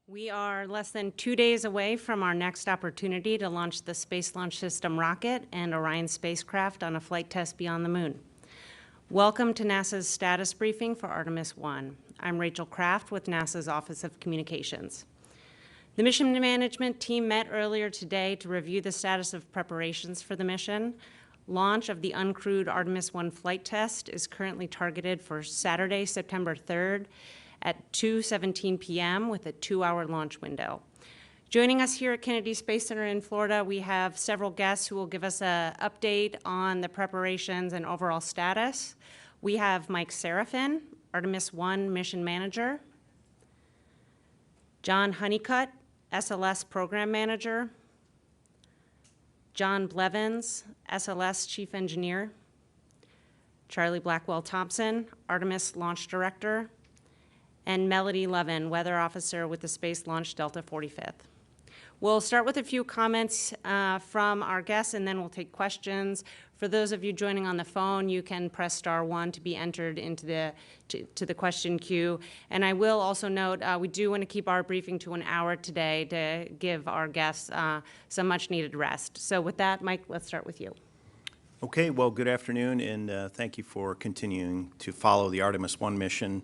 We are less than 2 days away from our next opportunity to launch the Space Launch System rocket and Orion spacecraft on a flight test beyond the moon. Welcome to NASA's status briefing for Artemis 1. I'm Rachel Kraft with NASA's Office of Communications. The mission management team met earlier today to review the status of preparations for the mission. Launch of the uncrewed Artemis 1 flight test is currently targeted for Saturday, September 3rd at 2:17 p.m. with a 2-hour launch window. Joining us here at Kennedy Space Center in Florida, we have several guests who will give us an update on the preparations and overall status. We have Mike Sarafin, Artemis 1 Mission Manager, John Honeycutt, SLS Program Manager, John Blevins, SLS Chief Engineer, Charlie Blackwell-Thompson, Artemis Launch Director, and Melody Levin, Weather Officer with the Space Launch Delta 45th. We'll start with a few comments from our guests, and then we'll take questions. For those of you joining on the phone, you can press *1 to be entered into the question queue. And I will also note we do want to keep our briefing to an hour today to give our guests some much-needed rest. So with that, Mike, let's start with you. Okay, well, good afternoon, and thank you for continuing to follow the Artemis 1 mission.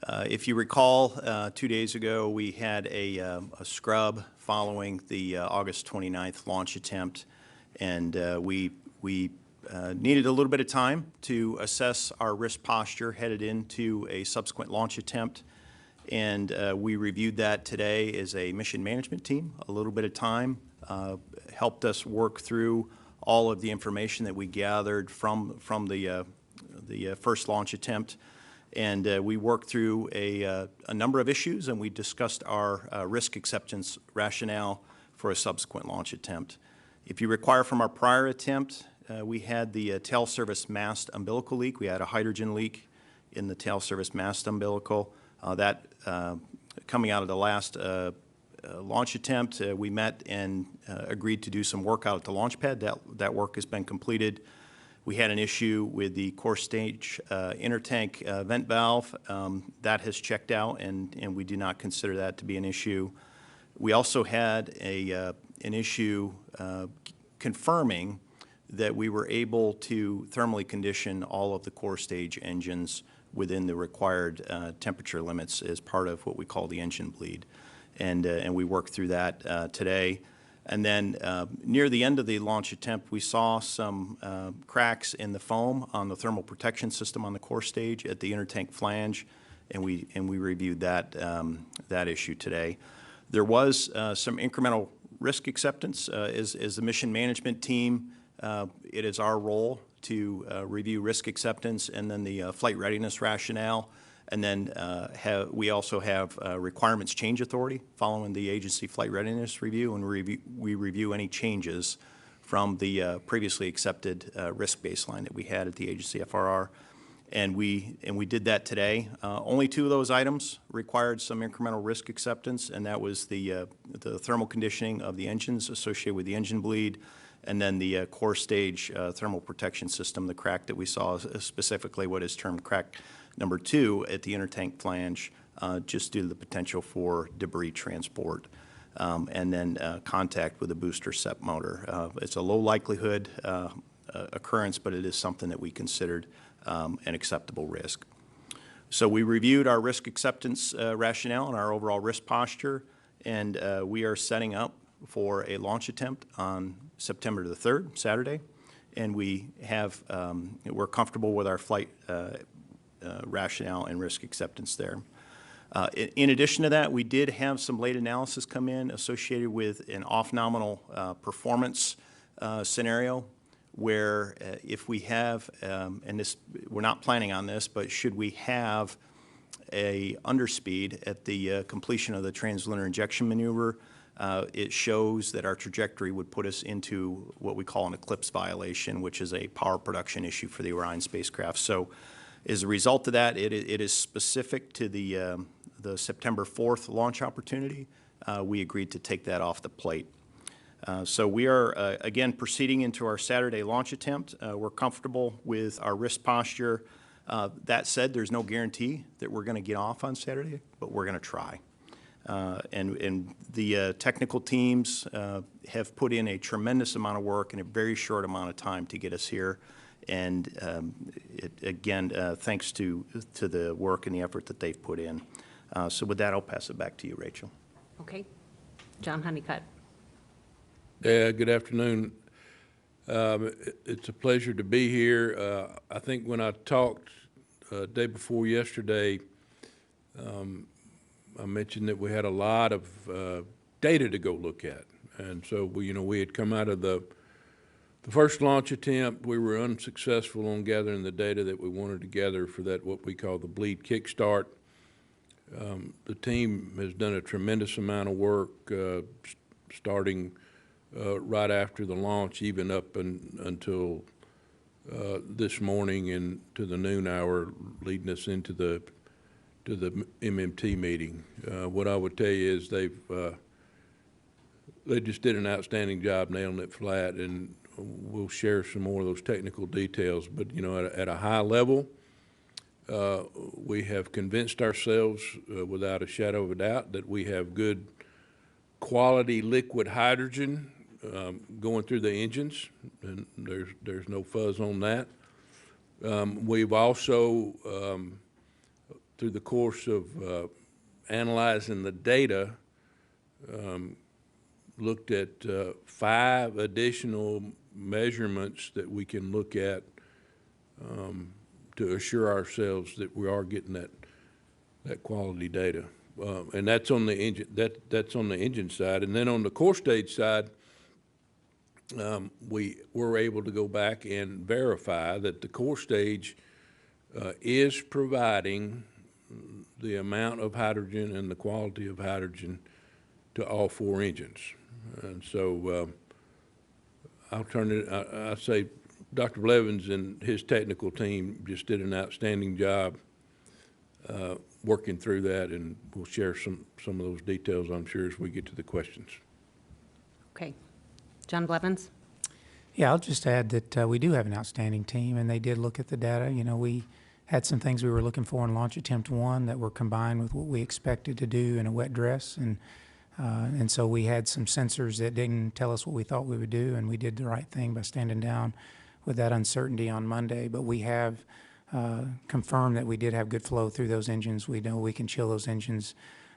If you recall, 2 days ago, we had a scrub following the August 29th launch attempt, and we needed a little bit of time to assess our risk posture headed into a subsequent launch attempt, and we reviewed that today as a mission management team. A little bit of time helped us work through all of the information that we gathered from the first launch attempt. And we worked through a number of issues, and we discussed our risk acceptance rationale for a subsequent launch attempt. If you require from our prior attempt, we had the tail service mast umbilical leak. We had a hydrogen leak in the tail service mast umbilical. Coming out of the last launch attempt, we met and agreed to do some work out at the launch pad. That work has been completed. We had an issue with the core stage intertank vent valve. That has checked out, and we do not consider that to be an issue. We also had an issue confirming that we were able to thermally condition all of the core stage engines within the required temperature limits as part of what we call the engine bleed. and we worked through that today. And then near the end of the launch attempt, we saw some cracks in the foam on the thermal protection system on the core stage at the intertank flange, and we reviewed that issue today. There was some incremental risk acceptance. As the mission management team, it is our role to review risk acceptance and then the flight readiness rationale. And then we also have requirements change authority following the agency flight readiness review, and we review any changes from the previously accepted risk baseline that we had at the agency FRR. And we did that today. Only 2 of those items required some incremental risk acceptance, and that was the thermal conditioning of the engines associated with the engine bleed, and then the core stage thermal protection system, the crack that we saw, specifically what is termed crack number 2 at the intertank flange, just due to the potential for debris transport, and then contact with the booster SEP motor. It's a low likelihood occurrence, but it is something that we considered an acceptable risk. So we reviewed our risk acceptance rationale and our overall risk posture, and we are setting up for a launch attempt on September the 3rd, Saturday, and we're comfortable with our flight rationale and risk acceptance there. In addition to that, we did have some late analysis come in associated with an off-nominal performance scenario where if we have, and this, we're not planning on this, but should we have a underspeed at the completion of the translunar injection maneuver, it shows that our trajectory would put us into what we call an eclipse violation, which is a power production issue for the Orion spacecraft. So as a result of that, it is specific to the September 4th launch opportunity. We agreed to take that off the plate. So we are, again, proceeding into our Saturday launch attempt. We're comfortable with our risk posture. That said, there's no guarantee that we're going to get off on Saturday, but we're going to try. And the technical teams have put in a tremendous amount of work in a very short amount of time to get us here. And again, thanks to the work and the effort that they've put in. So with that, I'll pass it back to you, Rachel. Okay. John Honeycutt. Yeah, good afternoon. It's a pleasure to be here. I think when I talked day before yesterday, I mentioned that we had a lot of data to go look at. And so we had come out of the first launch attempt. We were unsuccessful on gathering the data that we wanted to gather for that, what we call the bleed kickstart. The team has done a tremendous amount of work starting right after the launch, even up until this morning and to the noon hour, leading us into the MMT meeting. What I would tell you is they just did an outstanding job nailing it flat, and we'll share some more of those technical details. But at a high level, we have convinced ourselves without a shadow of a doubt that we have good quality liquid hydrogen going through the engines, and there's no fuzz on that. We've also, through the course of analyzing the data, looked at 5 additional measurements that we can look at to assure ourselves that we are getting that quality data, and that's on the engine. That's on the engine side, and then on the core stage side, we were able to go back and verify that the core stage is providing the amount of hydrogen and the quality of hydrogen to all 4 engines. And so I'll turn it, I say Dr. Blevins and his technical team just did an outstanding job working through that, and we'll share some of those details, I'm sure, as we get to the questions. Okay. John Blevins. Yeah, I'll just add that we do have an outstanding team, and they did look at the data. We had some things we were looking for in Launch Attempt 1 that were combined with what we expected to do in a wet dress, and so we had some sensors that didn't tell us what we thought we would do, and we did the right thing by standing down with that uncertainty on Monday. But we have confirmed that we did have good flow through those engines. We know we can chill those engines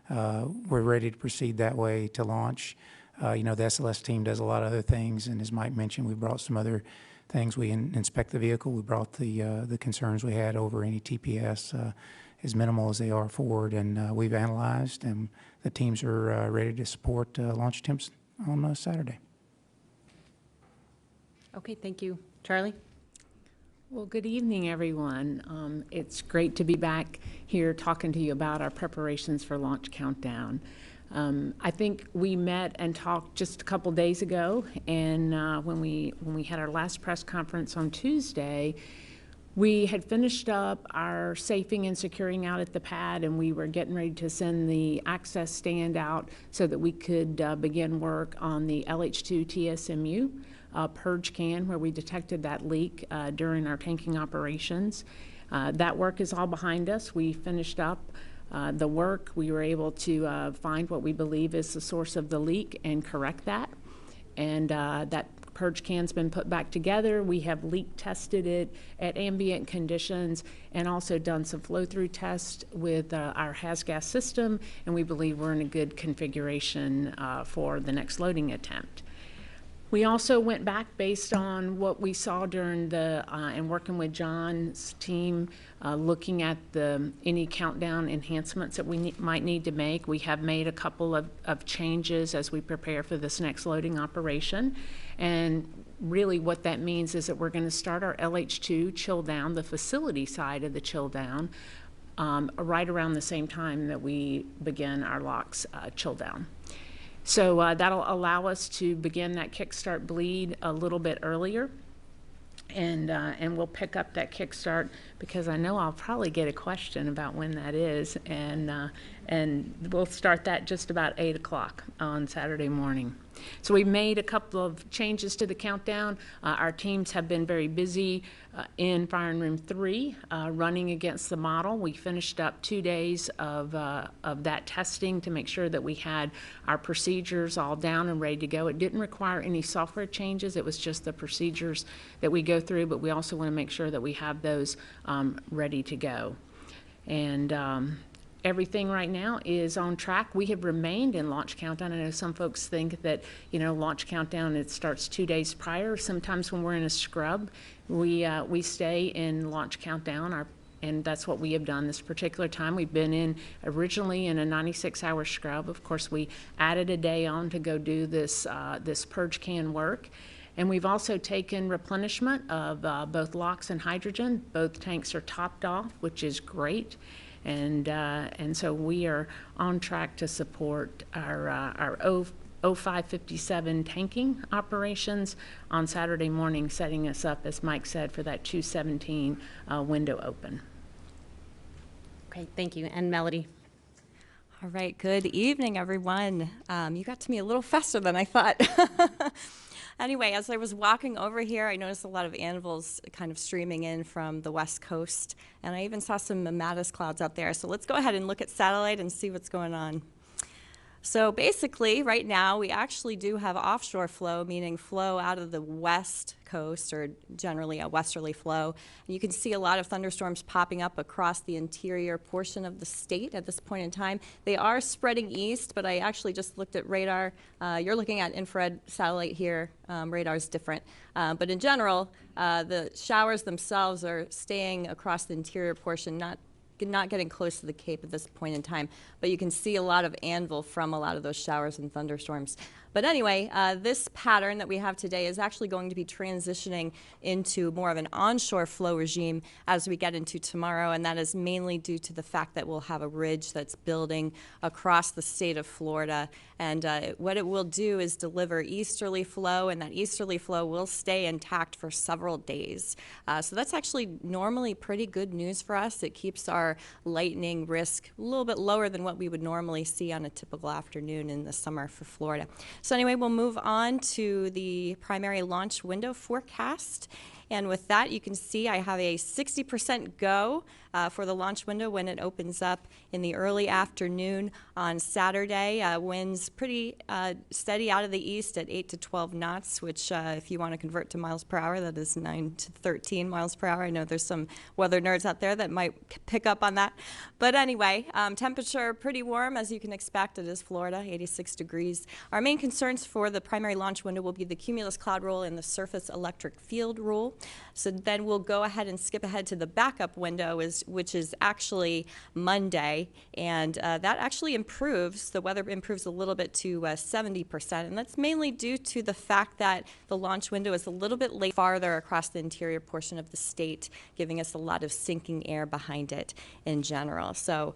we're ready to proceed that way to launch. You know, the SLS team does a lot of other things, and as Mike mentioned, we brought some other things. We inspect the vehicle. We brought the concerns we had over any TPS, as minimal as they are forward, and we've analyzed, and the teams are ready to support launch attempts on Saturday. Okay, thank you. Charlie? Well, good evening, everyone. It's great to be back here talking to you about our preparations for Launch Countdown. I think we met and talked just a couple days ago, and when we had our last press conference on Tuesday, we had finished up our safing and securing out at the pad, and we were getting ready to send the access stand out so that we could begin work on the LH2 TSMU purge can, where we detected that leak during our tanking operations. That work is all behind us. We finished up the work. We were able to find what we believe is the source of the leak and correct that. And that purge can's been put back together. We have leak tested it at ambient conditions and also done some flow-through tests with our HAZGAS system, and we believe we're in a good configuration for the next loading attempt. We also went back based on what we saw during the, and working with John's team, looking at any countdown enhancements that we might need to make. We have made a couple of changes as we prepare for this next loading operation. And really what that means is that we're going to start our LH2 chill down, the facility side of the chill down, right around the same time that we begin our LOX chill down. So that'll allow us to begin that kickstart bleed a little bit earlier, and we'll pick up that kickstart because I know I'll probably get a question about when that is, and we'll start that just about 8 o'clock on Saturday morning. So we've made a couple of changes to the countdown. Our teams have been very busy in Firing Room 3 running against the model. We finished up 2 days of that testing to make sure that we had our procedures all down and ready to go. It didn't require any software changes. It was just the procedures that we go through, but we also want to make sure that we have those ready to go. And everything right now is on track. We have remained in launch countdown. I know some folks think that, you know, launch countdown, it starts 2 days prior. Sometimes when we're in a scrub, we stay in launch countdown, and that's what we have done this particular time. We've been in originally in a 96-hour scrub. Of course, we added a day on to go do this purge can work. And we've also taken replenishment of both LOX and hydrogen. Both tanks are topped off, which is great. And so we are on track to support our 0557 tanking operations on Saturday morning, setting us up, as Mike said, for that 217 window open. Okay, thank you. And Melody? All right, good evening, everyone. You got to me a little faster than I thought. Anyway, as I was walking over here, I noticed a lot of anvils kind of streaming in from the west coast, and I even saw some mammatus clouds out there. So let's go ahead and look at satellite and see what's going on. So basically, right now, we actually do have offshore flow, meaning flow out of the west coast, or generally a westerly flow. And you can see a lot of thunderstorms popping up across the interior portion of the state at this point in time. They are spreading east, but I actually just looked at radar. You're looking at infrared satellite here. Radar is different. But in general, the showers themselves are staying across the interior portion, not getting close to the Cape at this point in time, but you can see a lot of anvil from a lot of those showers and thunderstorms. But anyway, this pattern that we have today is actually going to be transitioning into more of an onshore flow regime as we get into tomorrow, and that is mainly due to the fact that we'll have a ridge that's building across the state of Florida. And what it will do is deliver easterly flow, and that easterly flow will stay intact for several days. So that's actually normally pretty good news for us. It keeps our lightning risk a little bit lower than what we would normally see on a typical afternoon in the summer for Florida. So anyway, we'll move on to the primary launch window forecast. And with that, you can see I have a 60% go for the launch window when it opens up in the early afternoon on Saturday. Winds pretty steady out of the east at 8 to 12 knots, which if you want to convert to miles per hour, that is 9 to 13 miles per hour. I know there's some weather nerds out there that might pick up on that. But anyway, temperature pretty warm, as you can expect. It is Florida, 86 degrees. Our main concerns for the primary launch window will be the cumulus cloud roll and the surface electric field rule. So then we'll go ahead and skip ahead to the backup window, which is actually Monday. And that actually improves, the weather improves a little bit to 70%. And that's mainly due to the fact that the launch window is a little bit late farther across the interior portion of the state, giving us a lot of sinking air behind it in general. So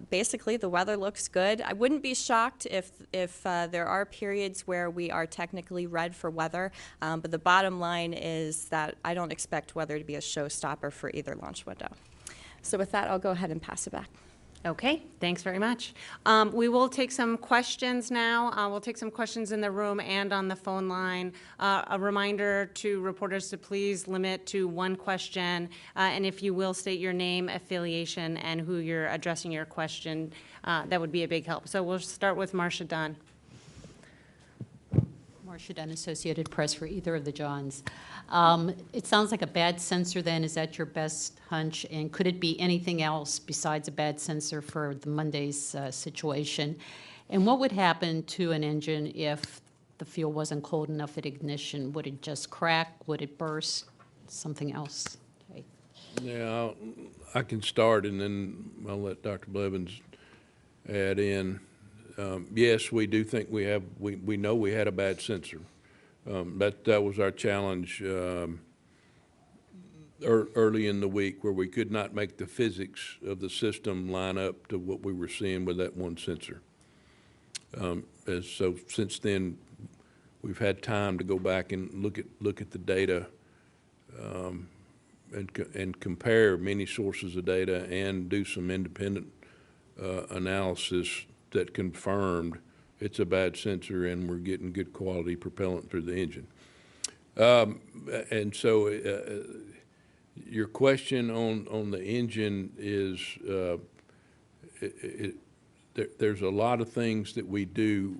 basically the weather looks good. I wouldn't be shocked if there are periods where we are technically red for weather, but the bottom line is that I don't expect weather to be a showstopper for either launch window. So with that, I'll go ahead and pass it back. Okay, thanks very much. We will take some questions now. We'll take some questions in the room and on the phone line. A reminder to reporters to please limit to one question, and if you will state your name, affiliation, and who you're addressing your question, that would be a big help. So we'll start with Marcia Dunn. Marcia Dunn, Associated Press for either of the Johns. It sounds like a bad sensor then. Is that your best hunch? And could it be anything else besides a bad sensor for the Monday's situation? And what would happen to an engine if the fuel wasn't cold enough at ignition? Would it just crack? Would it burst? Something else? Okay. Yeah, I can start, and then I'll let Dr. Blevins add in. Yes, we do think we know we had a bad sensor. That was our challenge early in the week, where we could not make the physics of the system line up to what we were seeing with that one sensor. So since then, we've had time to go back and look at the data and compare many sources of data and do some independent analysis that confirmed it's a bad sensor and we're getting good quality propellant through the engine. And so your question on the engine is, there's a lot of things that we do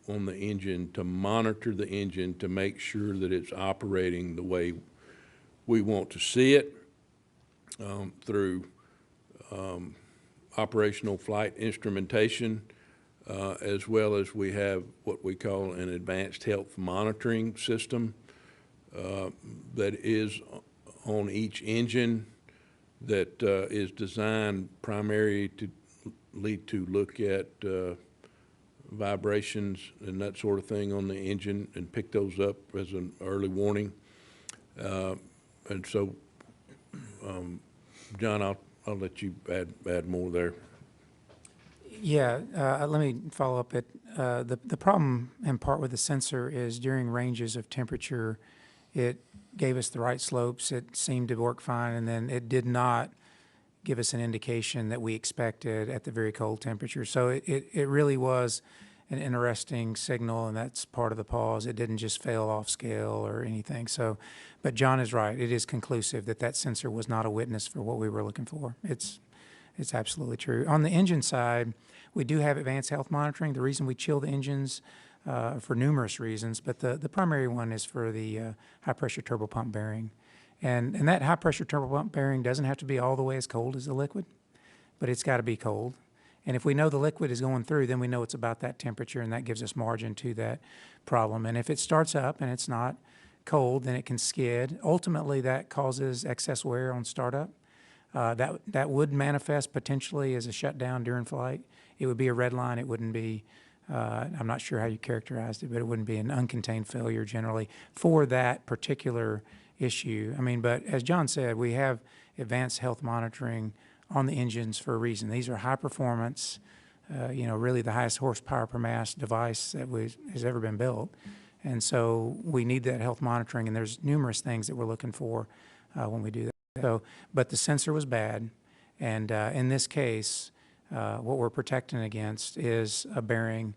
on the engine to monitor the engine to make sure that it's operating the way we want to see it, through operational flight instrumentation, as well as we have what we call an advanced health monitoring system that is on each engine that is designed primarily to look at vibrations and that sort of thing on the engine and pick those up as an early warning. And so, John, I'll let you add more there. Yeah, let me follow up. The problem in part with the sensor is during ranges of temperature, it gave us the right slopes. It seemed to work fine, and then it did not give us an indication that we expected at the very cold temperature. So it really was an interesting signal, and that's part of the pause. It didn't just fail off scale or anything. So, but John is right. It is conclusive that that sensor was not a witness for what we were looking for. It's absolutely true. On the engine side, we do have advanced health monitoring. The reason we chill the engines for numerous reasons, but the primary one is for the high-pressure turbopump bearing. And that high-pressure turbopump bearing doesn't have to be all the way as cold as the liquid, but it's got to be cold. And if we know the liquid is going through, then we know it's about that temperature, and that gives us margin to that problem. And if it starts up and it's not cold, then it can skid. Ultimately, that causes excess wear on startup. That would manifest potentially as a shutdown during flight. It would be a red line. It wouldn't be, I'm not sure how you characterized it, but it wouldn't be an uncontained failure generally for that particular issue. I mean, but as John said, we have advanced health monitoring on the engines for a reason. These are high performance, really the highest horsepower per mass device that has ever been built. And so we need that health monitoring, and there's numerous things that we're looking for when we do that. So, but the sensor was bad, and in this case, what we're protecting against is a bearing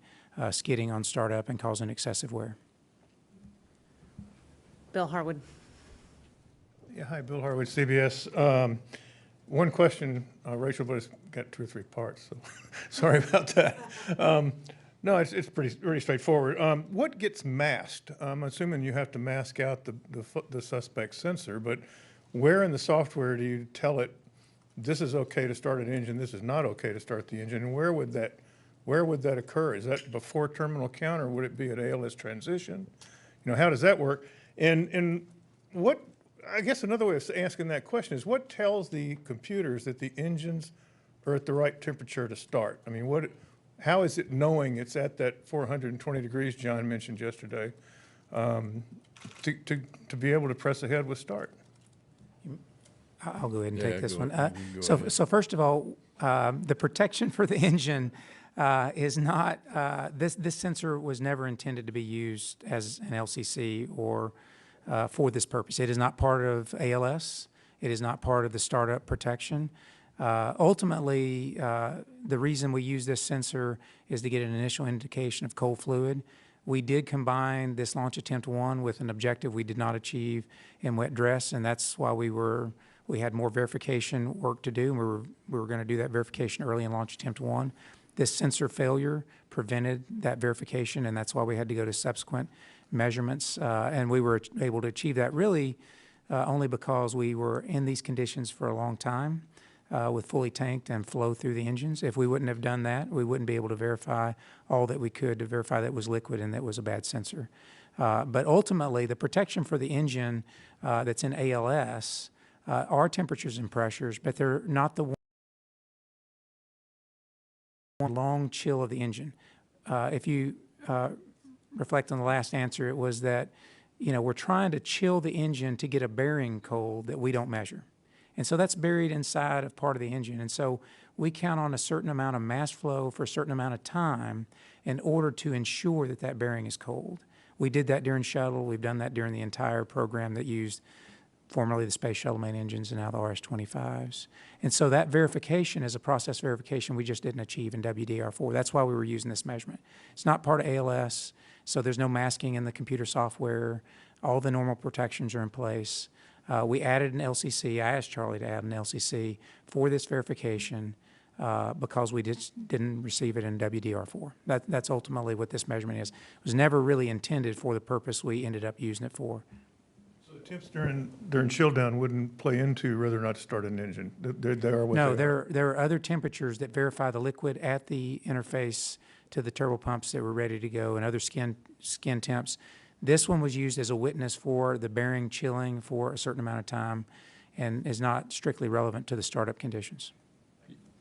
skidding on startup and causing excessive wear. Bill Harwood. Yeah, hi, Bill Harwood, CBS. One question, Rachel, but it's got 2 or 3 parts, so sorry about that. No, it's pretty straightforward. What gets masked? I'm assuming you have to mask out the suspect's sensor, but where in the software do you tell it this is okay to start an engine, this is not okay to start the engine, and where would that occur? Is that before terminal count, or would it be at ALS transition? You know, how does that work? And what, I guess another way of asking that question is, what tells the computers that the engines are at the right temperature to start? I mean, how is it knowing it's at that 420 degrees John mentioned yesterday to be able to press ahead with start? I'll go ahead and Yeah, take this go one. ahead. You go ahead. So first of all, the protection for the engine is not, this sensor was never intended to be used as an LCC or for this purpose. It is not part of ALS. It is not part of the startup protection. Ultimately, the reason we use this sensor is to get an initial indication of cold fluid. We did combine this launch attempt 1 with an objective we did not achieve in wet dress, and that's why we had more verification work to do. We were going to do that verification early in launch attempt 1. This sensor failure prevented that verification, and that's why we had to go to subsequent measurements. And we were able to achieve that really only because we were in these conditions for a long time with fully tanked and flow through the engines. If we wouldn't have done that, we wouldn't be able to verify all that we could to verify that it was liquid and that it was a bad sensor. But ultimately, the protection for the engine that's in ALS are temperatures and pressures, but they're not the one long chill of the engine. If you reflect on the last answer, it was that, you know, we're trying to chill the engine to get a bearing cold that we don't measure. And so that's buried inside of part of the engine. And so we count on a certain amount of mass flow for a certain amount of time in order to ensure that that bearing is cold. We did that during shuttle. We've done that during the entire program that used formerly the Space Shuttle main engines and now the RS-25s. And so that verification is a process verification we just didn't achieve in WDR4. That's why we were using this measurement. It's not part of ALS, so there's no masking in the computer software. All the normal protections are in place. We added an LCC. I asked Charlie to add an LCC for this verification because we didn't receive it in WDR4. That's ultimately what this measurement is. It was never really intended for the purpose we ended up using it for. Temps during chill down wouldn't play into whether or not to start an engine. They are what No, they are. there are other temperatures that verify the liquid at the interface to the turbo pumps that were ready to go and other skin temps. This one was used as a witness for the bearing chilling for a certain amount of time and is not strictly relevant to the startup conditions.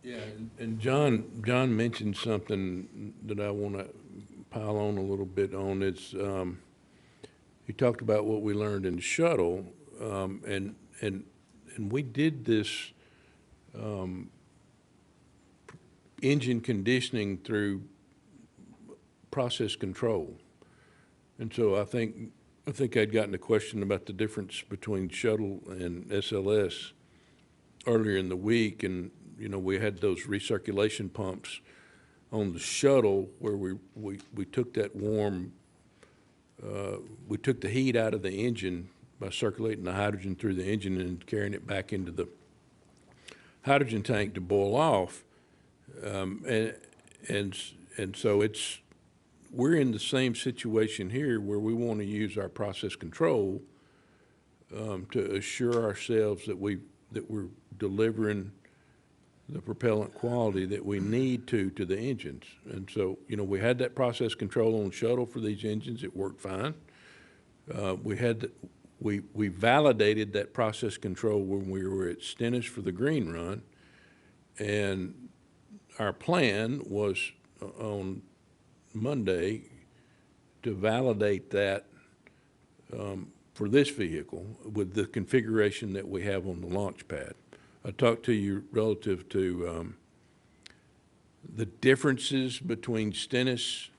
Yeah, and John mentioned something that I want to pile on a little bit on. It's he talked about what we learned in shuttle, and we did this engine conditioning through process control. And so I think I'd gotten a question about the difference between shuttle and SLS earlier in the week, and you know, we had those recirculation pumps on the shuttle where we took that warm, we took the heat out of the engine by circulating the hydrogen through the engine and carrying it back into the hydrogen tank to boil off, and so we're in the same situation here where we want to use our process control to assure ourselves that we're delivering the propellant quality that we need to the engines. And so, you know, we had that process control on shuttle for these engines. It worked fine. We validated that process control when we were at Stennis for the green run, and our plan was on Monday to validate that for this vehicle with the configuration that we have on the launch pad. I talked to you relative to the differences between Stennis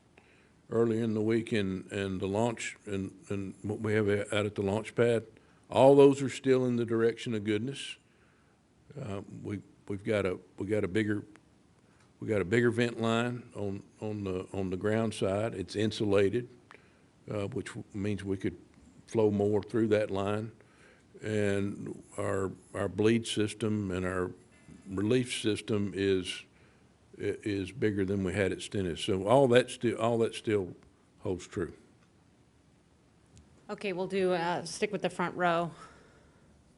earlier in the week and the launch and what we have out at the launch pad. All those are still in the direction of goodness. We've got a bigger vent line on the ground side. It's insulated, which means we could flow more through that line. and our bleed system and our relief system is bigger than we had at Stennis. So all that still holds true. Okay, we'll do, stick with the front row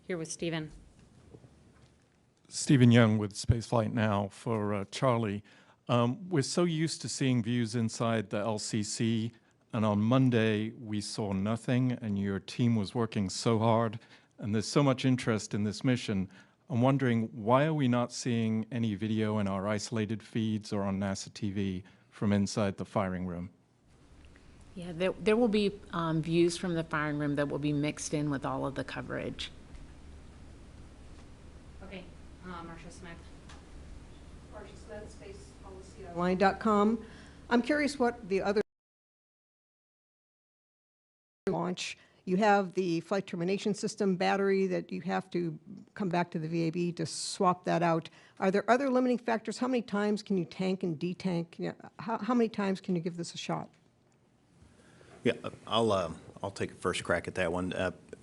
here with Stephen. Stephen Young with Spaceflight Now for Charlie. We're so used to seeing views inside the LCC, and on Monday we saw nothing, and your team was working so hard, and there's so much interest in this mission. I'm wondering, why are we not seeing any video in our isolated feeds or on NASA TV from inside the firing room? Yeah, there will be views from the firing room that will be mixed in with all of the coverage. Okay, Marcia Smith. Marcia Smith, spacepolicyonline.com. I'm curious what the other launch. You have the flight termination system battery that you have to come back to the VAB to swap that out. Are there other limiting factors? How many times can you tank and detank? How many times can you give this a shot? Yeah, I'll take a first crack at that one.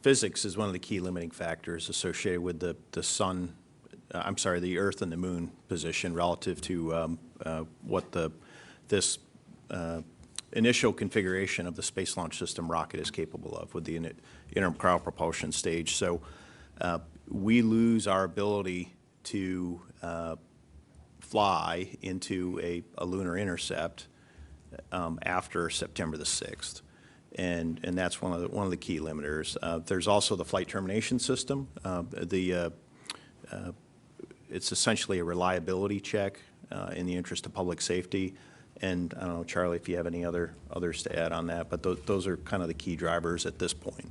Physics is one of the key limiting factors associated with the sun, the Earth and the Moon position relative to what this initial configuration of the Space Launch System rocket is capable of with the interim cryo propulsion stage. So we lose our ability to fly into a lunar intercept after September the 6th. And that's one of the key limiters. There's also the flight termination system. It's essentially a reliability check in the interest of public safety. And I don't know, Charlie, if you have any others to add on that, but those are kind of the key drivers at this point.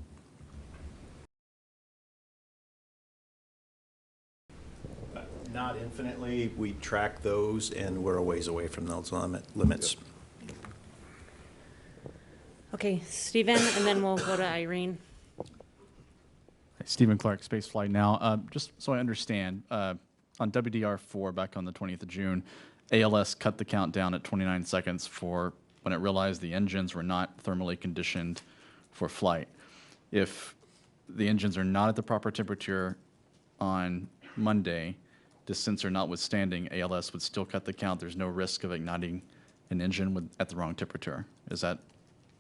Not infinitely. We track those, and we're a ways away from those limits. Okay, Stephen, and then we'll go to Irene. Stephen Clark, Spaceflight Now. Just so I understand, on WDR4 back on the 20th of June, ALS cut the count down at 29 seconds for when it realized the engines were not thermally conditioned for flight. If the engines are not at the proper temperature on Monday, this sensor notwithstanding, ALS would still cut the count. There's no risk of igniting an engine at the wrong temperature. Is that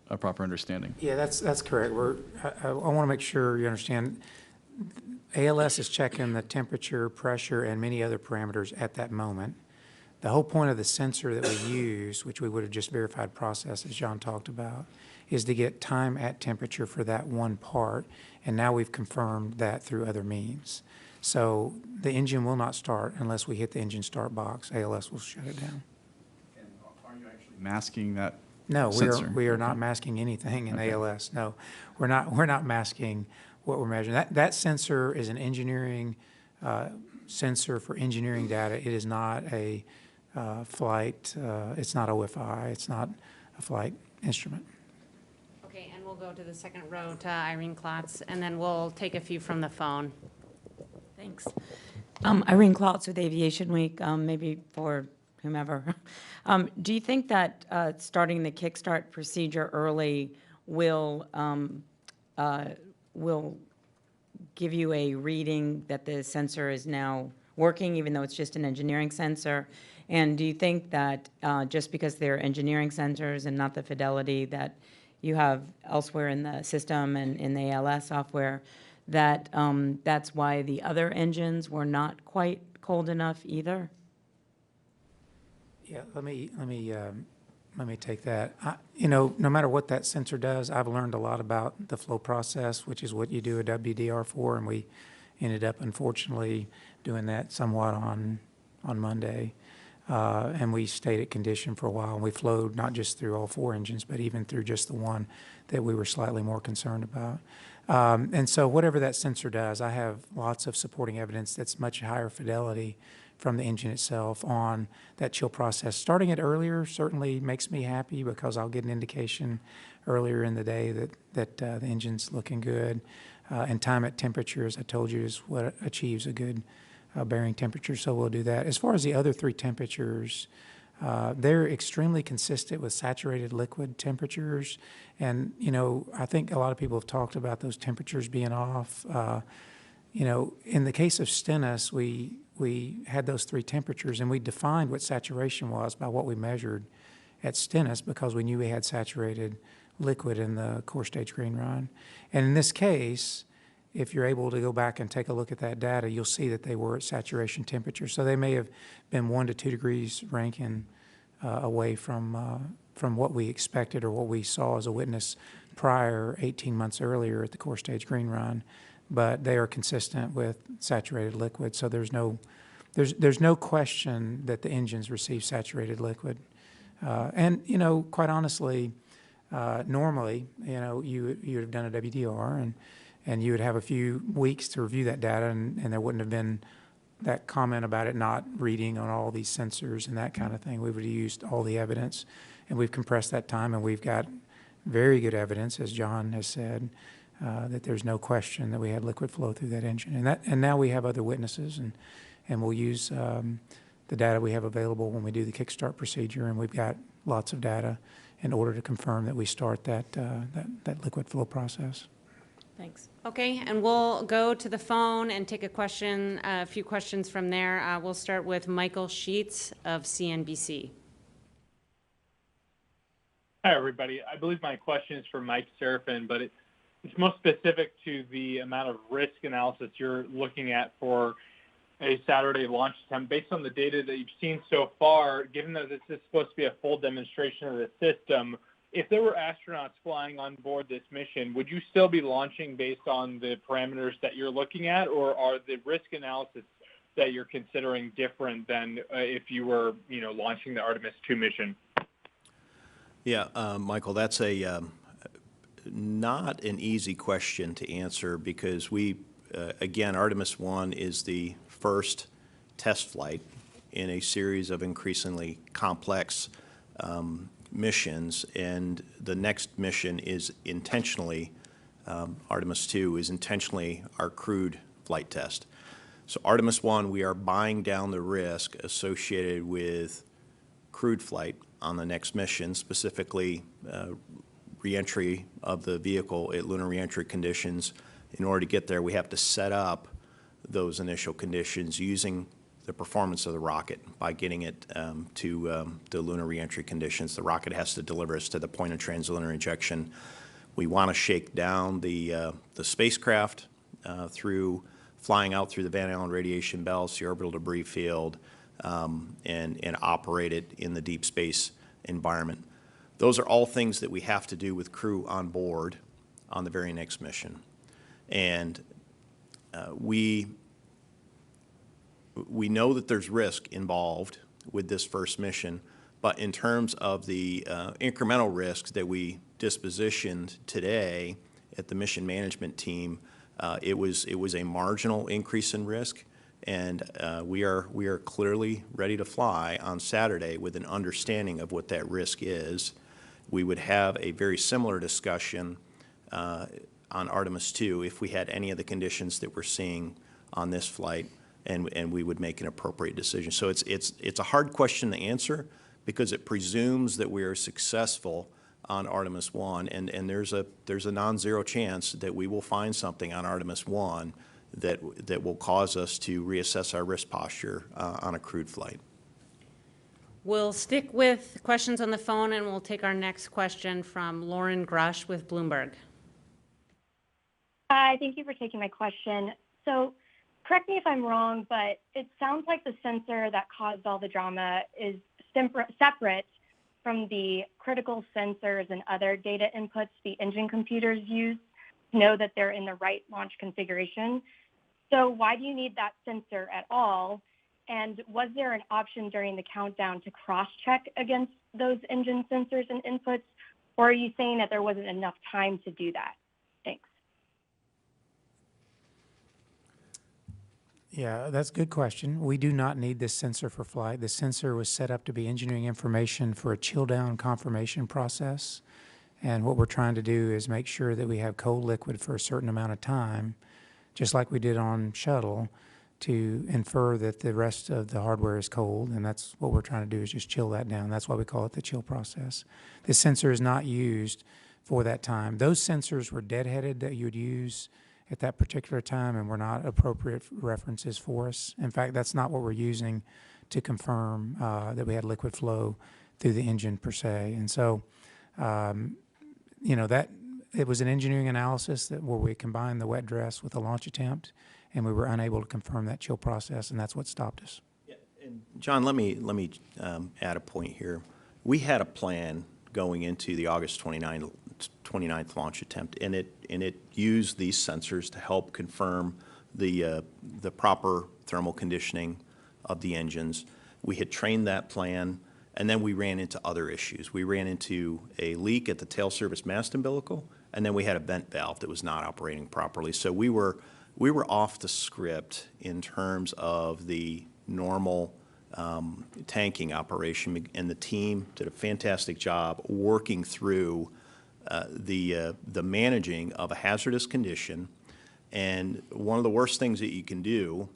a proper understanding? Yeah, that's correct. I want to make sure you understand. ALS is checking the temperature, pressure, and many other parameters at that moment. The whole point of the sensor that we use, which we would have just verified process, as John talked about, is to get time at temperature for that one part, and now we've confirmed that through other means. So the engine will not start unless we hit the engine start box. ALS will shut it down. And are you actually masking that? No, sensor? we are not masking anything in ALS. No, we're not masking what we're measuring. That sensor is an engineering sensor for engineering data. It is not a flight. It's not OFI. It's not a flight instrument. Okay, and we'll go to the second row to Irene Klotz, and then we'll take a few from the phone. Thanks. Irene Klotz with Aviation Week, maybe for whomever. Do you think that starting the kickstart procedure early will give you a reading that the sensor is now working, even though it's just an engineering sensor? And do you think that just because they're engineering sensors and not the fidelity that you have elsewhere in the system and in the ALS software, that that's why the other engines were not quite cold enough either? Yeah, let me take that. No matter what that sensor does, I've learned a lot about the flow process, which is what you do at WDR4, and we ended up unfortunately doing that somewhat on Monday. And we stayed at condition for a while, and we flowed not just through all four engines, but even through just the one that we were slightly more concerned about. And so whatever that sensor does, I have lots of supporting evidence that's much higher fidelity from the engine itself on that chill process. Starting it earlier certainly makes me happy because I'll get an indication earlier in the day that the engine's looking good. And time at temperature, as I told you, is what achieves a good bearing temperature, so we'll do that. As far as the other three temperatures, They're extremely consistent with saturated liquid temperatures. And, I think a lot of people have talked about those temperatures being off. In the case of Stennis, we had those three temperatures, and we defined what saturation was by what we measured at Stennis because we knew we had saturated liquid in the core stage green run. And in this case, if you're able to go back and take a look at that data, you'll see that they were at saturation temperature. So they may have been 1 to 2 degrees Rankine away from what we expected or what we saw as a witness prior 18 months earlier at the core stage green run. But they are consistent with saturated liquid, so there's no question that the engines receive saturated liquid. And quite honestly, normally, you would have done a WDR and you would have a few weeks to review that data, and there wouldn't have been that comment about it not reading on all these sensors and that kind of thing. We would have used all the evidence, and we've compressed that time, and we've got very good evidence, as John has said, that there's no question that we had liquid flow through that engine. And now we have other witnesses, and we'll use the data we have available when we do the kickstart procedure, and we've got lots of data in order to confirm that we start that liquid flow process. Thanks. Okay, and we'll go to the phone and take a few questions from there. We'll start with Michael Sheets of CNBC. Hi, everybody. I believe my question is for Mike Sarafin, but it's most specific to the amount of risk analysis you're looking at for a Saturday launch attempt. Based on the data that you've seen so far, given that this is supposed to be a full demonstration of the system, if there were astronauts flying on board this mission, would you still be launching based on the parameters that you're looking at, or are the risk analysis that you're considering different than if you were, launching the Artemis 2 mission? Yeah, Michael, that's not an easy question to answer because again, Artemis 1 is the first test flight in a series of increasingly complex missions, and the next mission is intentionally, Artemis 2 is intentionally our crewed flight test. So Artemis 1, we are buying down the risk associated with crewed flight on the next mission, specifically reentry of the vehicle at lunar reentry conditions. In order to get there, we have to set up those initial conditions using the performance of the rocket by getting it to the lunar reentry conditions. The rocket has to deliver us to the point of translunar injection. We want to shake down the spacecraft through flying out through the Van Allen radiation belts, the orbital debris field, and operate it in the deep space environment. Those are all things that we have to do with crew on board on the very next mission. And we know that there's risk involved with this first mission, but in terms of the incremental risks that we dispositioned today at the mission management team, it was a marginal increase in risk, and we are clearly ready to fly on Saturday with an understanding of what that risk is. We would have a very similar discussion on Artemis 2 if we had any of the conditions that we're seeing on this flight, and we would make an appropriate decision. So it's a hard question to answer because it presumes that we are successful on Artemis 1, and there's a non-zero chance that we will find something on Artemis 1 that will cause us to reassess our risk posture on a crewed flight. We'll stick with questions on the phone, and we'll take our next question from Lauren Grush with Bloomberg. Hi, thank you for taking my question. So correct me if I'm wrong, but it sounds like the sensor that caused all the drama is separate from the critical sensors and other data inputs the engine computers use to know that they're in the right launch configuration. So why do you need that sensor at all? And was there an option during the countdown to cross-check against those engine sensors and inputs? Or are you saying that there wasn't enough time to do that? Thanks. Yeah, that's a good question. We do not need this sensor for flight. The sensor was set up to be engineering information for a chill-down confirmation process. And what we're trying to do is make sure that we have cold liquid for a certain amount of time, just like we did on shuttle, to infer that the rest of the hardware is cold, and that's what we're trying to do, is just chill that down. That's why we call it the chill process. This sensor is not used for that time. Those sensors were deadheaded that you would use at that particular time and were not appropriate references for us. In fact, that's not what we're using to confirm that we had liquid flow through the engine per se. And so, you know, that it was an engineering analysis where we combined the wet dress with a launch attempt, and we were unable to confirm that chill process, and that's what stopped us. Yeah, and John, let me add a point here. We had a plan going into the August 29th launch attempt, and it used these sensors to help confirm the proper thermal conditioning of the engines. We had trained that plan, and then we ran into other issues. We ran into a leak at the tail service mast umbilical, and then we had a vent valve that was not operating properly. So we were off the script in terms of the normal tanking operation, and the team did a fantastic job working through the managing of a hazardous condition. And one of the worst things that you can do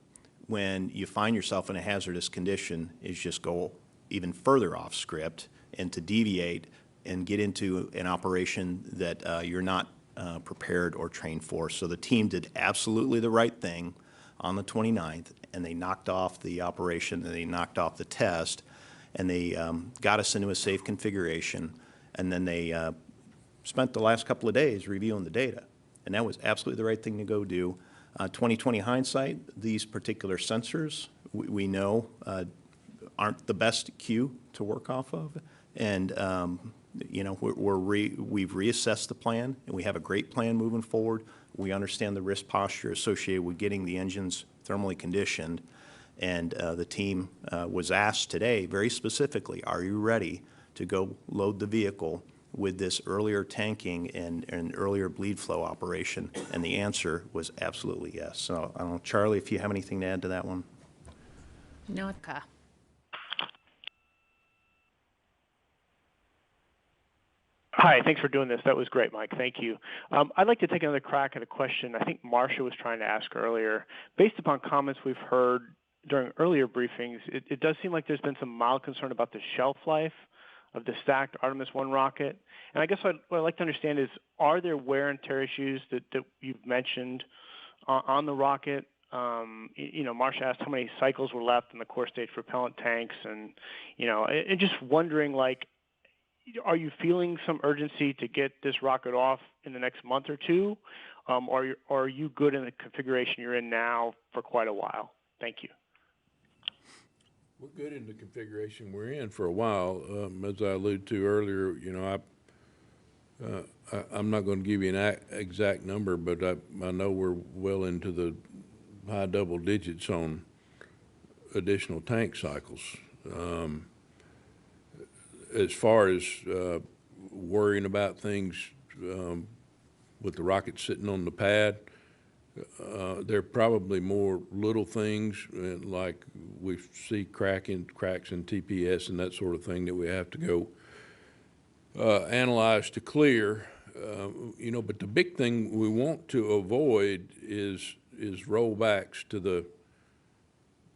when you find yourself in a hazardous condition is just go even further off script and to deviate and get into an operation that you're not prepared or trained for. So the team did absolutely the right thing on the 29th, and they knocked off the operation, and they knocked off the test, and they got us into a safe configuration, and then they spent the last couple of days reviewing the data. And that was absolutely the right thing to go do. 2020 hindsight, these particular sensors, we know aren't the best cue to work off of. And, you know, we've reassessed the plan, and we have a great plan moving forward. We understand the risk posture associated with getting the engines thermally conditioned. And the team was asked today very specifically, are you ready to go load the vehicle with this earlier tanking and earlier bleed flow operation? And the answer was absolutely yes. So I don't know, Charlie, if you have anything to add to that one. No. Okay. Hi, thanks for doing this. That was great, Mike. Thank you. I'd like to take another crack at a question I think Marcia was trying to ask earlier. Based upon comments we've heard during earlier briefings, it does seem like there's been some mild concern about the shelf life of the stacked Artemis 1 rocket. And I guess what I'd like to understand is, are there wear and tear issues that you've mentioned on the rocket? You know, Marcia asked how many cycles were left in the core stage propellant tanks, and, you know, and just wondering, like, are you feeling some urgency to get this rocket off in the next month or two, or are you good in the configuration you're in now for quite a while? Thank you. We're good in the configuration we're in for a while. As I alluded to earlier, you know, I'm not going to give you an exact number, but I know we're well into the high double digits on additional tank cycles. As far as worrying about things with the rocket sitting on the pad, there are probably more little things like we see cracks in TPS and that sort of thing that we have to go analyze to clear. You know, but the big thing we want to avoid is rollbacks to the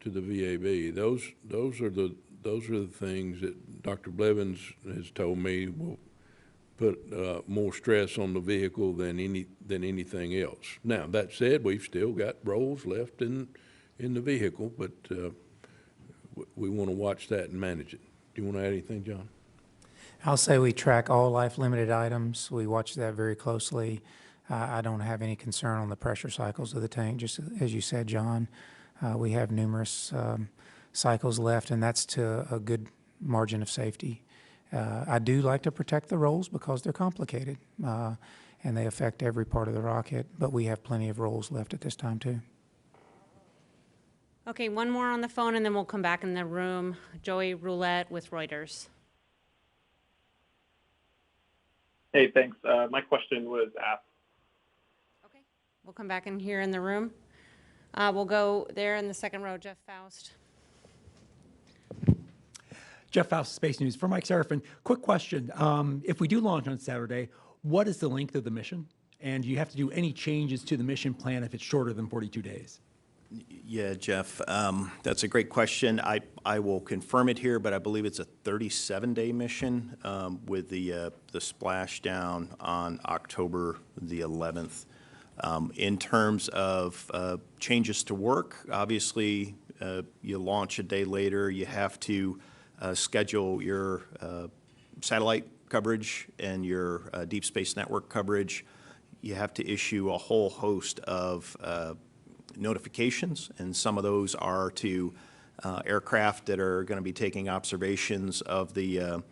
VAB. Those are the things that Dr. Blevins has told me will put more stress on the vehicle than anything else. Now, that said, we've still got rolls left in the vehicle, but we want to watch that and manage it. Do you want to add anything, John? I'll say we track all life-limited items. We watch that very closely. I don't have any concern on the pressure cycles of the tank, just as you said, John. We have numerous cycles left, and that's to a good margin of safety. I do like to protect the rolls because they're complicated, and they affect every part of the rocket, but we have plenty of rolls left at this time, too. Okay, one more on the phone, and then we'll come back in the room. Joey Roulette with Reuters. Hey, thanks. My question was asked. Okay, we'll come back in here in the room. We'll go there in the second row, Jeff Faust. Jeff Faust, Space News. For Mike Sarafin, quick question. If we do launch on Saturday, what is the length of the mission? And do you have to do any changes to the mission plan if it's shorter than 42 days? Yeah, Jeff, that's a great question. I will confirm it here, but I believe it's a 37-day mission with the splashdown on October the 11th. In terms of changes to work, obviously, you launch a day later. You have to schedule your satellite coverage and your deep space network coverage. You have to issue a whole host of notifications, and some of those are to aircraft that are going to be taking observations of the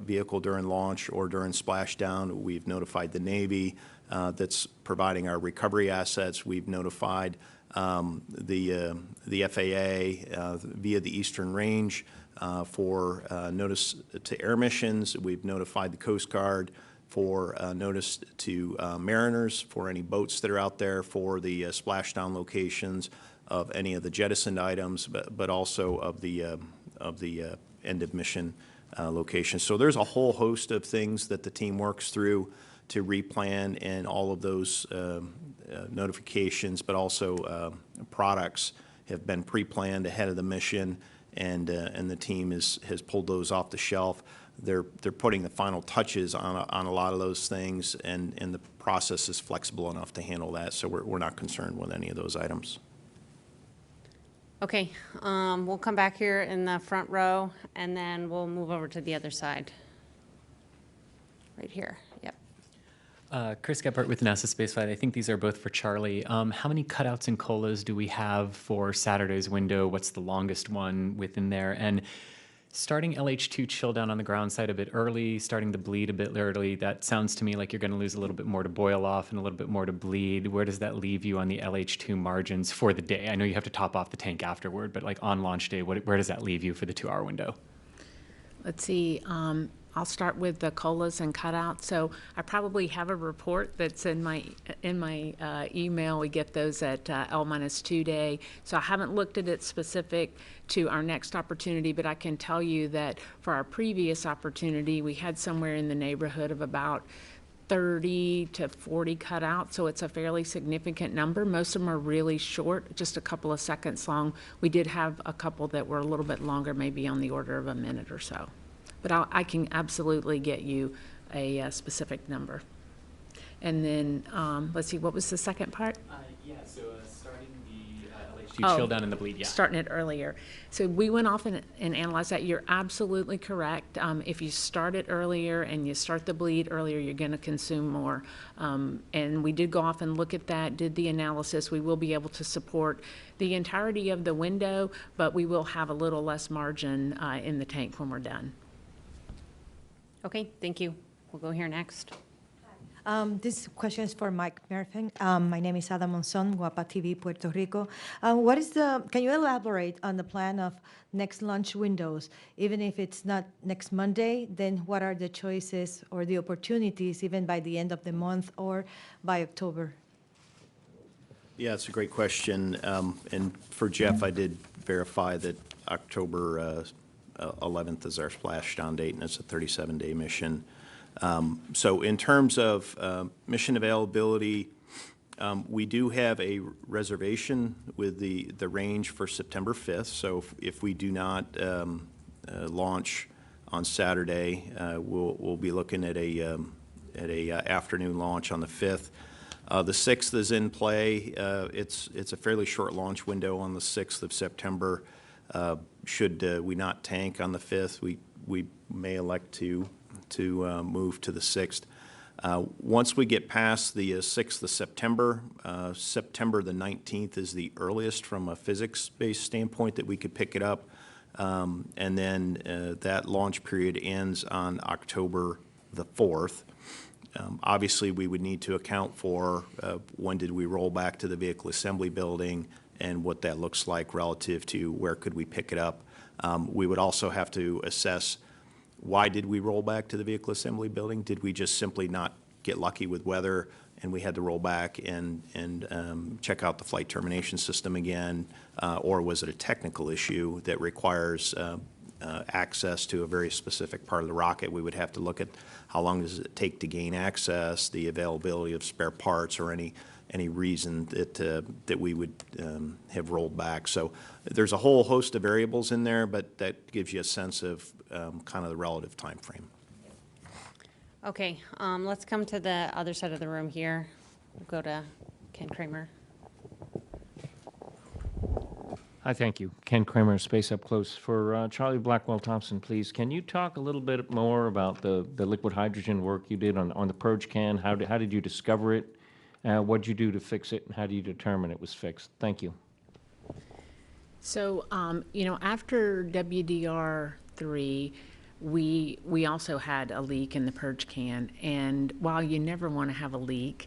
vehicle during launch or during splashdown. We've notified the Navy that's providing our recovery assets. We've notified the FAA via the Eastern Range for notice to air missions. We've notified the Coast Guard for notice to mariners for any boats that are out there, for the splashdown locations of any of the jettisoned items, but also of the end of mission locations. So there's a whole host of things that the team works through to replan, and all of those notifications, but also products have been pre-planned ahead of the mission, and the team has pulled those off the shelf. They're putting the final touches on a lot of those things, and the process is flexible enough to handle that, so we're not concerned with any of those items. Okay, we'll come back here in the front row, and then we'll move over to the other side. Right here, yep. Chris Gephardt with NASA Spaceflight. I think these are both for Charlie. How many cutouts and colas do we have for Saturday's window? What's the longest one within there? And starting LH2 chill down on the ground side a bit early, starting to bleed a bit early, that sounds to me like you're going to lose a little bit more to boil off and a little bit more to bleed. Where does that leave you on the LH2 margins for the day? I know you have to top off the tank afterward, but like on launch day, where does that leave you for the 2-hour window? Let's see. I'll start with the colas and cutouts. So I probably have a report that's in my email. We get those at L-2 day. So I haven't looked at it specific to our next opportunity, but I can tell you that for our previous opportunity, we had somewhere in the neighborhood of about 30 to 40 cutouts, so it's a fairly significant number. Most of them are really short, just a couple of seconds long. We did have a couple that were a little bit longer, maybe on the order of a minute or so. But I can absolutely get you a specific number. And then, let's see, what was the second part? Yeah, so starting the LH2 chill down in the bleed, yeah. Starting it earlier. So we went off and analyzed that. You're absolutely correct. If you start it earlier and you start the bleed earlier, you're going to consume more. And we did go off and look at that, did the analysis. We will be able to support the entirety of the window, but we will have a little less margin in the tank when we're done. Okay, thank you. We'll go here next. This question is for Mike Merfing. My name is Ada Monzon, Guapa TV, Puerto Rico. Can you elaborate on the plan of next launch windows? Even if it's not next Monday, then what are the choices or the opportunities even by the end of the month or by October? Yeah, it's a great question. And for Jeff, I did verify that October 11th is our splashdown date, and it's a 37-day mission. So in terms of mission availability, we do have a reservation with the range for September 5th. So if we do not launch on Saturday, we'll be looking at a afternoon launch on the 5th. The 6th is in play. It's a fairly short launch window on the 6th of September. Should we not tank on the 5th, we may elect to move to the 6th. Once we get past the 6th of September, September the 19th is the earliest from a physics-based standpoint that we could pick it up. And then that launch period ends on October the 4th. Obviously, we would need to account for when did we roll back to the vehicle assembly building and what that looks like relative to where could we pick it up. We would also have to assess why did we roll back to the vehicle assembly building? Did we just simply not get lucky with weather and we had to roll back and check out the flight termination system again? Or was it a technical issue that requires access to a very specific part of the rocket? We would have to look at how long does it take to gain access, the availability of spare parts, or any any reason that we would have rolled back. So there's a whole host of variables in there, but that gives you a sense of kind of the relative time frame. Okay, let's come to the other side of the room here. We'll go to Ken Kramer. Hi, thank you. Ken Kramer, Space Up Close. For Charlie Blackwell Thompson, please, can you talk a little bit more about the liquid hydrogen work you did on the purge can? How did you discover it? What did you do to fix it, and how do you determine it was fixed? Thank you. So, after WDR3, we also had a leak in the purge can, and while you never want to have a leak,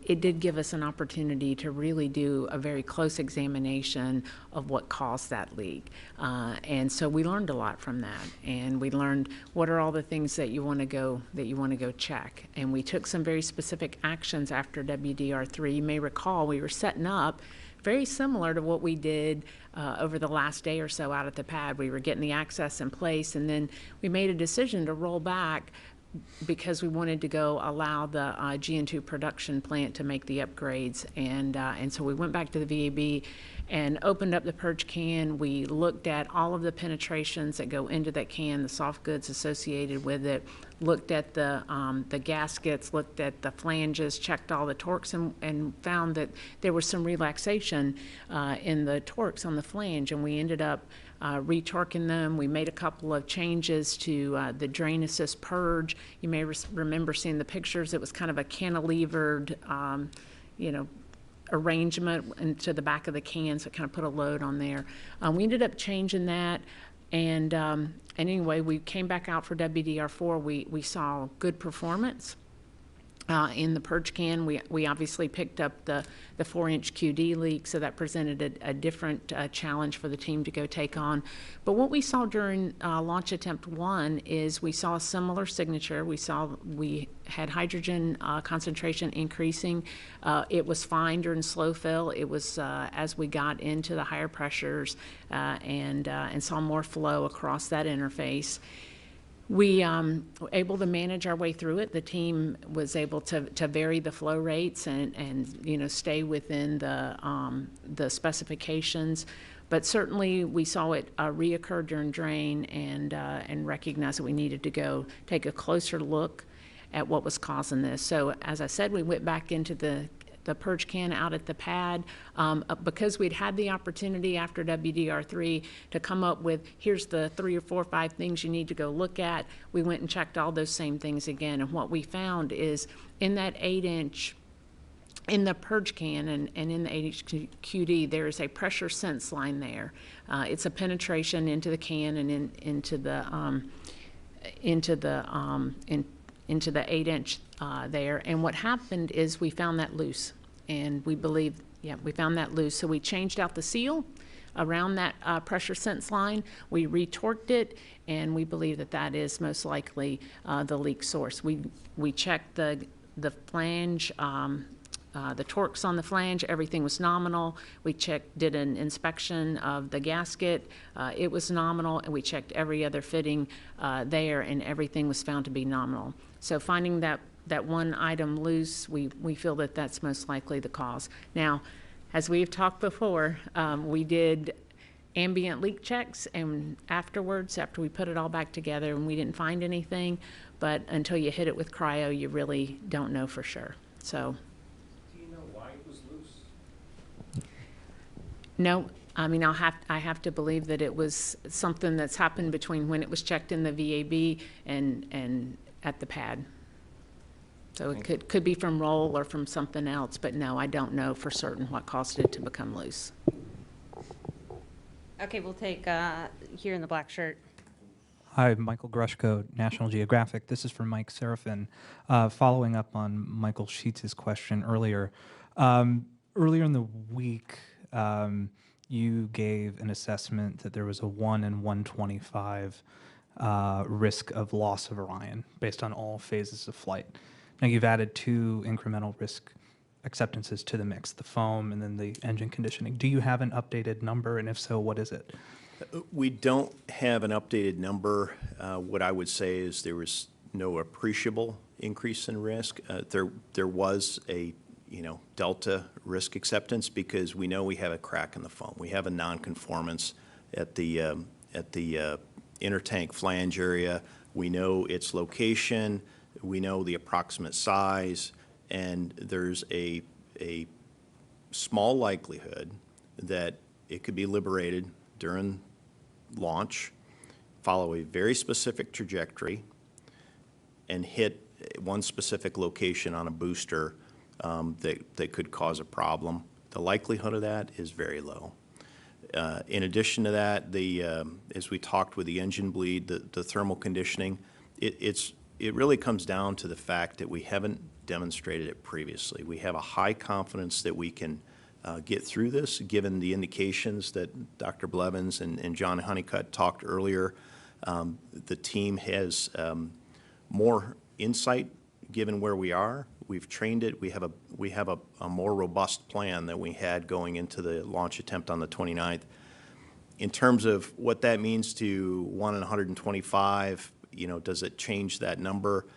it did give us an opportunity to really do a very close examination of what caused that leak. And so we learned a lot from that, and we learned what are all the things that you want to go check. And we took some very specific actions after WDR3. You may recall we were setting up very similar to what we did over the last day or so out at the pad. We were getting the access in place, and then we made a decision to roll back because we wanted to go allow the GN2 production plant to make the upgrades. And so we went back to the VAB and opened up the purge can. We looked at all of the penetrations that go into that can, the soft goods associated with it, looked at the gaskets, looked at the flanges, checked all the torques, and found that there was some relaxation in the torques on the flange, and we ended up retorquing them. We made a couple of changes to the drain assist purge. You may remember seeing the pictures. It was kind of a cantilevered, arrangement into the back of the can, so it kind of put a load on there. We ended up changing that, and anyway, we came back out for WDR4. We saw good performance in the purge can. We obviously picked up the 4-inch QD leak, so that presented a different challenge for the team to go take on. But what we saw during launch attempt 1 is we saw a similar signature. We had hydrogen concentration increasing. It was fine during slow fill. It was as we got into the higher pressures and saw more flow across that interface. We were able to manage our way through it. The team was able to vary the flow rates and stay within the specifications. But certainly we saw it reoccur during drain and recognized that we needed to go take a closer look at what was causing this. So as I said, we went back into the purge can out at the pad because we'd had the opportunity after WDR3 to come up with, here's the 3 or 4 or 5 things you need to go look at. We went and checked all those same things again, and what we found is in that 8-inch, in the purge can and in the 8-inch QD, there is a pressure sense line there. It's a penetration into the can and into the 8-inch there. And what happened is we found that loose, and we found that loose. So we changed out the seal around that pressure sense line. We retorqued it, and we believe that is most likely the leak source. We checked the flange, the torques on the flange, everything was nominal. We did an inspection of the gasket, it was nominal, and we checked every other fitting there, and everything was found to be nominal. So finding that one item loose, we feel that that's most likely the cause. Now, as we've talked before, we did ambient leak checks, and afterwards, after we put it all back together, and we didn't find anything, but until you hit it with cryo, you really don't know for sure. So. Do you know why it was loose? No, I mean, I have to believe that it was something that's happened between when it was checked in the VAB and at the pad. So it could be from roll or from something else, but no, I don't know for certain what caused it to become loose. Okay, we'll take here in the black shirt. Hi, Michael Grushko, National Geographic. This is for Mike Sarafin. Following up on Michael Sheets' question earlier. Earlier in the week, you gave an assessment that there was a 1 in 125 risk of loss of Orion based on all phases of flight. Now you've added 2 incremental risk acceptances to the mix, the foam and then the engine conditioning. Do you have an updated number, and if so, what is it? We don't have an updated number. What I would say is there was no appreciable increase in risk. There was a delta risk acceptance because we know we have a crack in the foam. We have a nonconformance at the intertank flange area. We know its location. We know the approximate size, and there's a small likelihood that it could be liberated during launch, follow a very specific trajectory, and hit one specific location on a booster that could cause a problem. The likelihood of that is very low. In addition to that, as we talked with the engine bleed, the thermal conditioning, it really comes down to the fact that we haven't demonstrated it previously. We have a high confidence that we can get through this, given the indications that Dr. Blevins and John Honeycutt talked earlier. The team has more insight given where we are. We've trained it. We have a more robust plan than we had going into the launch attempt on the 29th. In terms of what that means to 1 in 125, does it change that number?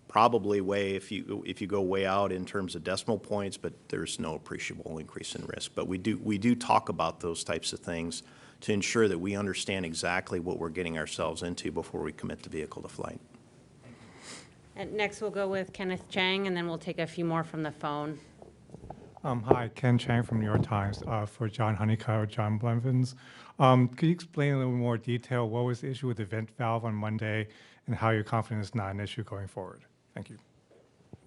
Probably if you go way out in terms of decimal points, but there's no appreciable increase in risk. But we do talk about those types of things to ensure that we understand exactly what we're getting ourselves into before we commit the vehicle to flight. And next, we'll go with Kenneth Chang, and then we'll take a few more from the phone. Hi, Ken Chang from New York Times for John Honeycutt, John Blevins. Could you explain in a little more detail what was the issue with the vent valve on Monday and how you're confident it's not an issue going forward? Thank you.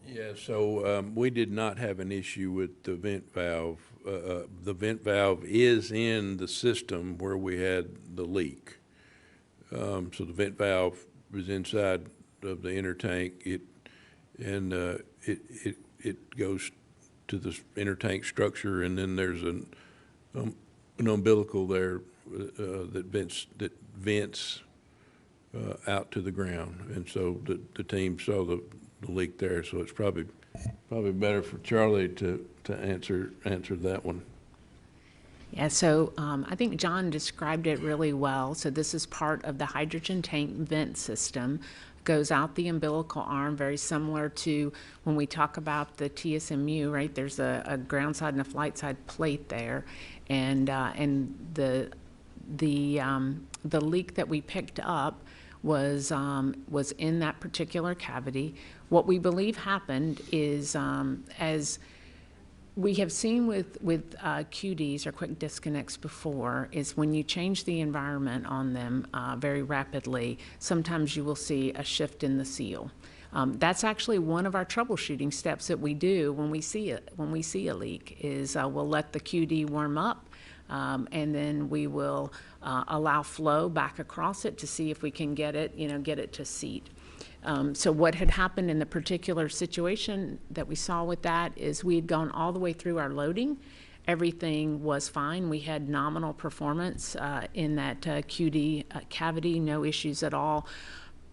Yeah, so we did not have an issue with the vent valve. The vent valve is in the system where we had the leak. So the vent valve was inside of the intertank. It goes to the intertank structure, and then there's an umbilical there that vents out to the ground, and so the team saw the leak there. So it's probably better for Charlie to answer that one. Yeah, so I think John described it really well. So this is part of the hydrogen tank vent system. Goes out the umbilical arm, very similar to when we talk about the TSMU, right? There's a ground side and a flight side plate there, and the leak that we picked up was in that particular cavity. What we believe happened is, as we have seen with QDs or quick disconnects before, is when you change the environment on them very rapidly, sometimes you will see a shift in the seal. That's actually one of our troubleshooting steps that we do when we see a leak. Is we'll let the QD warm up, and then we will allow flow back across it to see if we can get it to seat. So what had happened in the particular situation that we saw with that is we had gone all the way through our loading. Everything was fine. We had nominal performance in that QD cavity, no issues at all.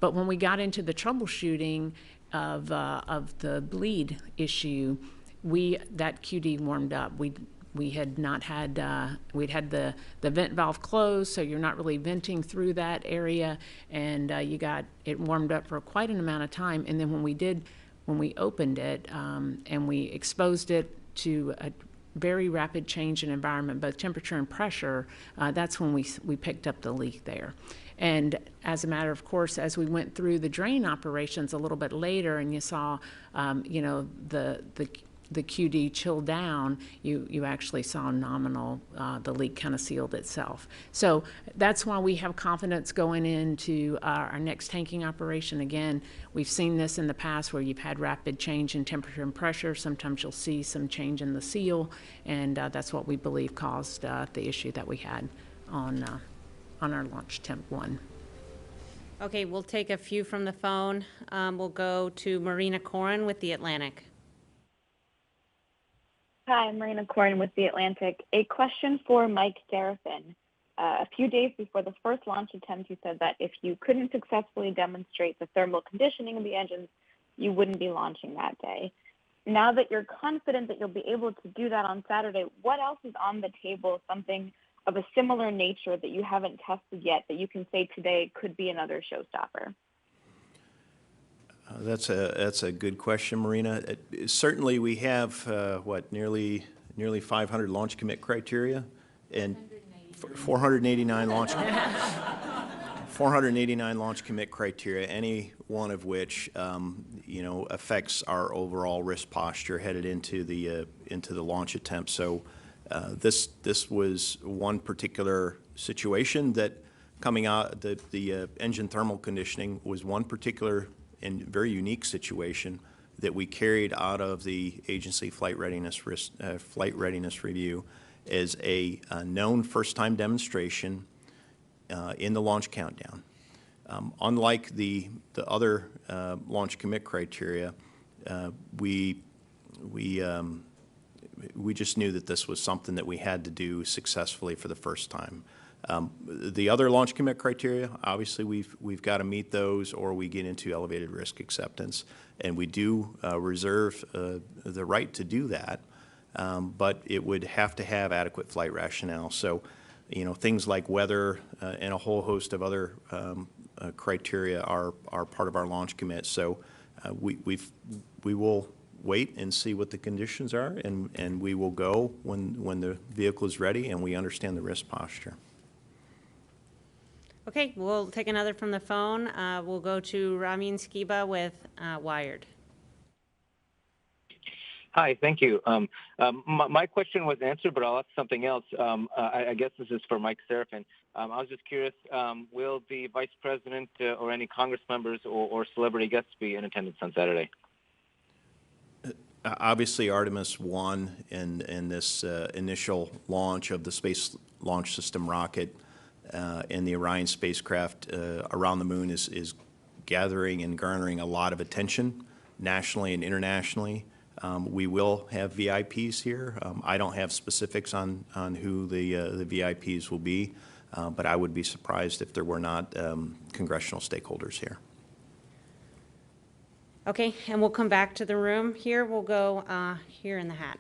But when we got into the troubleshooting of the bleed issue, that QD warmed up. We had not had, we'd had the vent valve closed, so you're not really venting through that area, and you got it warmed up for quite an amount of time. And then when we opened it and we exposed it to a very rapid change in environment, both temperature and pressure, that's when we picked up the leak there. And as a matter of course, as we went through the drain operations a little bit later, and you saw, the QD chill down, you actually saw nominal, the leak kind of sealed itself. So that's why we have confidence going into our next tanking operation. Again, we've seen this in the past where you've had rapid change in temperature and pressure. Sometimes you'll see some change in the seal, and that's what we believe caused the issue that we had on our launch temp 1. Okay, we'll take a few from the phone. We'll go to Marina Corin with The Atlantic. Hi, I'm Marina Corin with The Atlantic. A question for Mike Sarafin. A few days before the first launch attempt, you said that if you couldn't successfully demonstrate the thermal conditioning of the engines, you wouldn't be launching that day. Now that you're confident that you'll be able to do that on Saturday, what else is on the table, something of a similar nature that you haven't tested yet that you can say today could be another showstopper? That's a good question, Marina. Certainly, we have nearly 500 launch commit criteria, and 489 launch 489 launch commit criteria. Any one of which affects our overall risk posture headed into the launch attempt. So this was one particular situation that coming out the engine thermal conditioning was one particular and very unique situation that we carried out of the agency flight readiness review as a known first-time demonstration in the launch countdown. Unlike the other launch commit criteria, we just knew that this was something that we had to do successfully for the first time. The other launch commit criteria, obviously we've got to meet those or we get into elevated risk acceptance, and we do reserve the right to do that, but it would have to have adequate flight rationale. So, things like weather and a whole host of other criteria are part of our launch commit. So we will wait and see what the conditions are, and we will go when the vehicle is ready and we understand the risk posture. Okay, we'll take another from the phone. We'll go to Ramin Skiba with Wired. Hi, thank you. My question was answered, but I'll ask something else. I guess this is for Mike Sarafin. I was just curious, will the Vice President or any Congress members or celebrity guests be in attendance on Saturday? Obviously, Artemis 1 and this initial launch of the Space Launch System rocket and the Orion spacecraft around the moon is gathering and garnering a lot of attention nationally and internationally. We will have VIPs here. I don't have specifics on who the VIPs will be, but I would be surprised if there were not congressional stakeholders here. Okay, and we'll come back to the room here. We'll go here in the hat.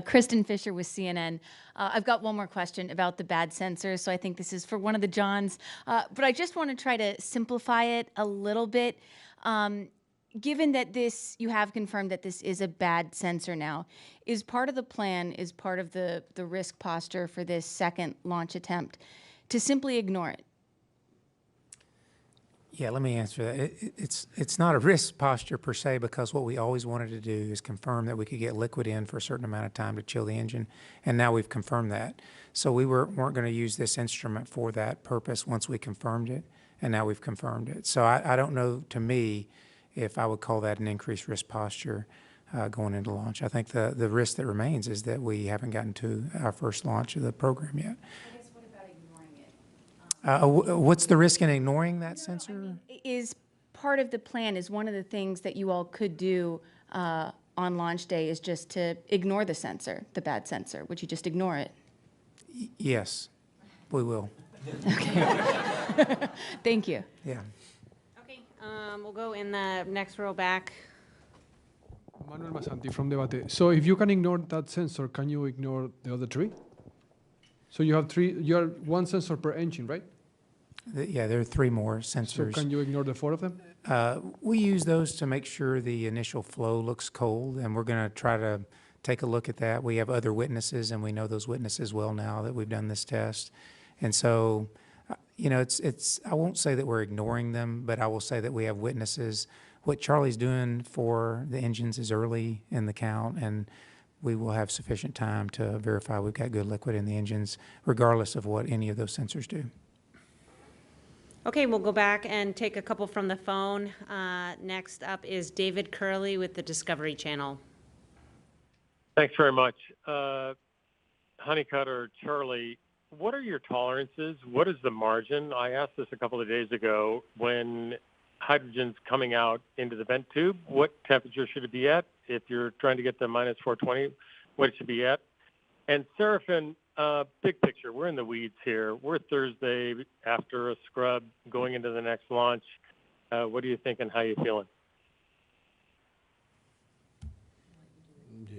Kristen Fisher with CNN. I've got one more question about the bad sensors, so I think this is for one of the Johns. But I just want to try to simplify it a little bit. Given that you have confirmed that this is a bad sensor now, is part of the plan, is part of the risk posture for this second launch attempt to simply ignore it? Yeah, let me answer that. It's not a risk posture per se, because what we always wanted to do is confirm that we could get liquid in for a certain amount of time to chill the engine, and now we've confirmed that. So we weren't going to use this instrument for that purpose once we confirmed it, and now we've confirmed it. So I don't know, to me, if I would call that an increased risk posture going into launch. I think the risk that remains is that we haven't gotten to our first launch of the program yet. I guess what about ignoring it? What's the risk in ignoring that sensor? Is part of the plan, is one of the things that you all could do on launch day is just to ignore the sensor, the bad sensor? Would you just ignore it? Yes, we will. Okay. Thank you. Yeah. Okay, we'll go in the next row back. Manuel Masanti from Debate. So if you can ignore that sensor, can you ignore the other three? So you have one sensor per engine, right? Yeah, there are 3 more sensors. So can you ignore the 4 of them? We use those to make sure the initial flow looks cold, and we're going to try to take a look at that. We have other witnesses, and we know those witnesses well now that we've done this test. And so, I won't say that we're ignoring them, but I will say that we have witnesses. What Charlie's doing for the engines is early in the count, and we will have sufficient time to verify we've got good liquid in the engines, regardless of what any of those sensors do. Okay, we'll go back and take a couple from the phone. Next up is David Curley with the Discovery Channel. Thanks very much. Honeycutt or Charlie, what are your tolerances? What is the margin? I asked this a couple of days ago. When hydrogen's coming out into the vent tube, what temperature should it be at? If you're trying to get to minus 420, what it should be at? And Sarafin, big picture, we're in the weeds here. We're Thursday after a scrub going into the next launch. What do you think and how are you feeling?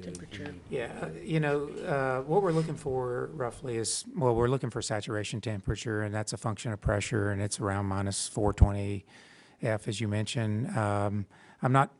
Temperature. Yeah, what we're looking for roughly is, we're looking for saturation temperature, and that's a function of pressure, and it's around minus 420 F, as you mentioned. I'm not